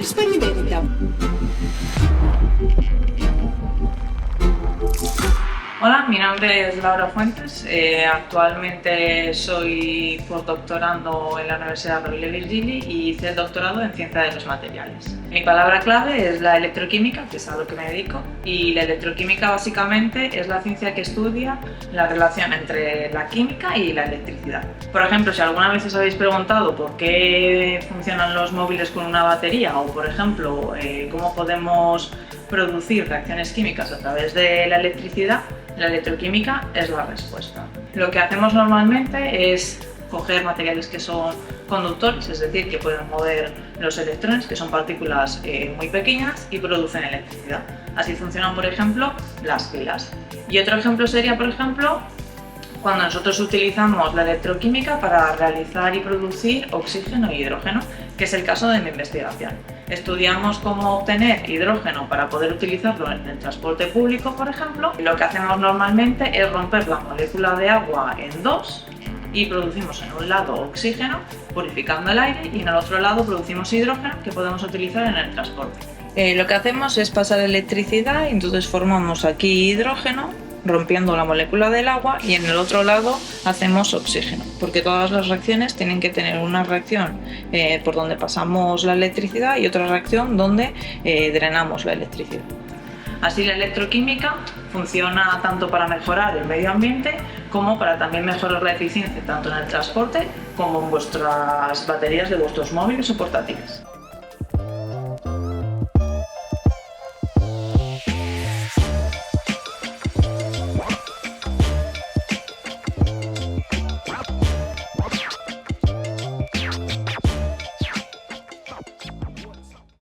experimenta. Hola, mi nombre es Laura Fuentes. Actualmente soy postdoctorando en la Universidad Rovira i Virgili y hice el doctorado en Ciencia de los Materiales. Mi palabra clave es la electroquímica, que es a lo que me dedico, y la electroquímica básicamente es la ciencia que estudia la relación entre la química y la electricidad. Por ejemplo, si alguna vez os habéis preguntado por qué funcionan los móviles con una batería o, por ejemplo, cómo podemos producir reacciones químicas a través de la electricidad, la electroquímica es la respuesta. Lo que hacemos normalmente es coger materiales que son conductores, es decir, que pueden mover los electrones, que son partículas muy pequeñas y producen electricidad. Así funcionan, por ejemplo, las pilas. Y otro ejemplo sería, por ejemplo, cuando nosotros utilizamos la electroquímica para realizar y producir oxígeno e hidrógeno, que es el caso de mi investigación. Estudiamos cómo obtener hidrógeno para poder utilizarlo en el transporte público, por ejemplo. Lo que hacemos normalmente es romper la molécula de agua en dos y producimos en un lado oxígeno, purificando el aire, y en el otro lado producimos hidrógeno que podemos utilizar en el transporte. Lo que hacemos es pasar electricidad y entonces formamos aquí hidrógeno, rompiendo la molécula del agua, y en el otro lado hacemos oxígeno, porque todas las reacciones tienen que tener una reacción por donde pasamos la electricidad y otra reacción donde drenamos la electricidad. Así la electroquímica funciona tanto para mejorar el medio ambiente como para también mejorar la eficiencia tanto en el transporte como en vuestras baterías de vuestros móviles o portátiles.